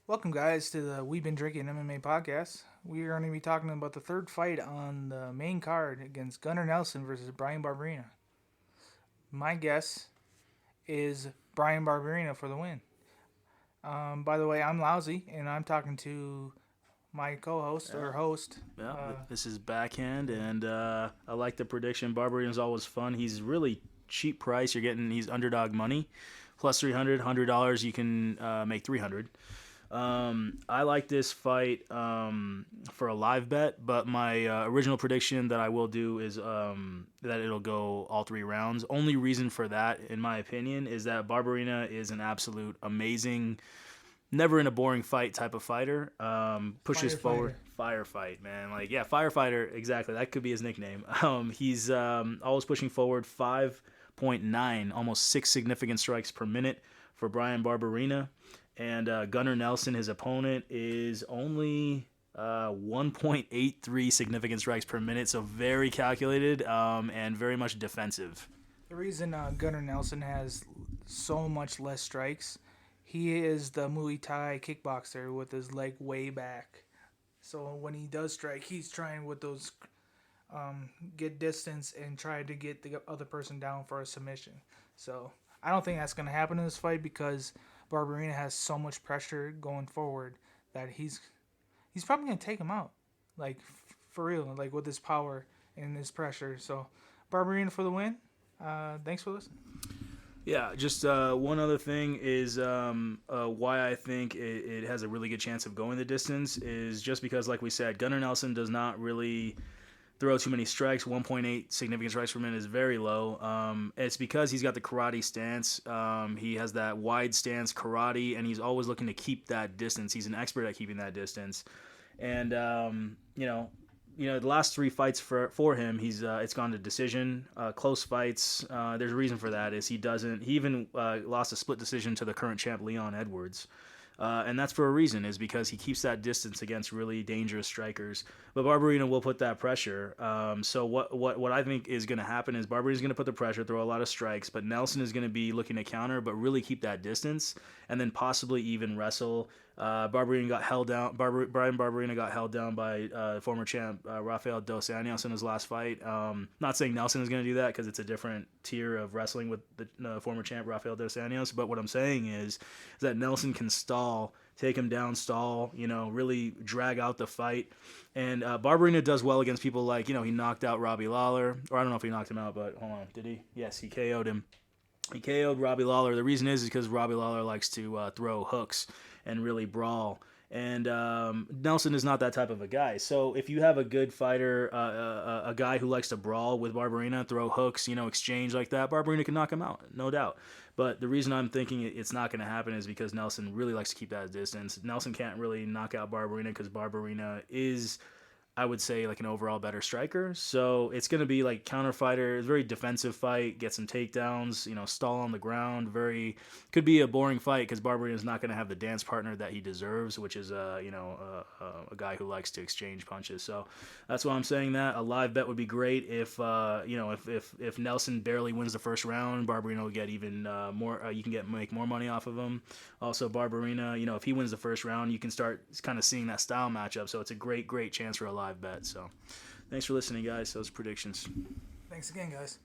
Welcome, guys, to the We've Been Drinking MMA podcast. We are going to be talking about the third fight on the main card against Gunnar Nelson versus Bryan Barberena. My guess is Bryan Barberena for the win. By the way, I'm Lousy, and I'm talking to my co-host or host. Yeah, this is Backhand, and I like the prediction. Barberena is always fun. He's really cheap price. He's underdog money, plus $300. You can make 300. I like this fight for a live bet, but my original prediction that I will do is that it'll go all 3 rounds. Only reason for that, in my opinion, is that Barberena is an absolute amazing, never in a boring fight type of fighter. Pushes forward. Firefight, man. Firefighter, exactly. That could be his nickname. He's always pushing forward, 5.9, almost 6 significant strikes per minute for Bryan Barberena. And Gunnar Nelson, his opponent, is only 1.83 significant strikes per minute, so very calculated and very much defensive. The reason Gunnar Nelson has so much less strikes, he is the Muay Thai kickboxer with his leg way back. So when he does strike, he's trying with those get distance and try to get the other person down for a submission. So I don't think that's going to happen in this fight because Barberena has so much pressure going forward that he's probably going to take him out, for real, with his power and his pressure. So Barberena for the win. Thanks for listening. Yeah, just one other thing is why I think it has a really good chance of going the distance is just because, like we said, Gunnar Nelson does not really throw too many strikes. 1.8 significant strikes per minute is very low. It's because he's got the karate stance. He has that wide stance karate, and he's always looking to keep that distance. He's an expert at keeping that distance. And, the last 3 fights for him, it's gone to decision, close fights. There's a reason for that. He even lost a split decision to the current champ, Leon Edwards. And that's for a reason, is because he keeps that distance against really dangerous strikers. But Barberena will put that pressure. So what I think is going to happen is Barberena's going to put the pressure, throw a lot of strikes, but Nelson is going to be looking to counter, but really keep that distance, and then possibly even wrestle. Bryan Barberena got held down by former champ Rafael Dos Anjos in his last fight. Not saying Nelson is going to do that because it's a different tier of wrestling with the former champ Rafael Dos Anjos. But what I'm saying is that Nelson can stall, take him down, stall, really drag out the fight. And Barberena does well against people like, he knocked out Robbie Lawler. Or I don't know if he knocked him out, but hold on. Did he? Yes, he KO'd him. He KO'd Robbie Lawler. The reason is because Robbie Lawler likes to throw hooks and really brawl. And Nelson is not that type of a guy. So if you have a good fighter, a guy who likes to brawl with Barberena, throw hooks, exchange like that, Barberena can knock him out, no doubt. But the reason I'm thinking it's not going to happen is because Nelson really likes to keep that distance. Nelson can't really knock out Barberena because Barberena is, I would say, like an overall better striker. So it's going to be like counter fighter. It's a very defensive fight. Get some takedowns, stall on the ground. Could be a boring fight because Barberena is not going to have the dance partner that he deserves, which is a guy who likes to exchange punches. So that's why I'm saying that. A live bet would be great if if Nelson barely wins the first round, Barberena will get even more. You can make more money off of him. Also, Barberena, if he wins the first round, you can start kind of seeing that style matchup. So it's a great chance for a live bet. So thanks for listening, guys. Those predictions. Thanks again, guys.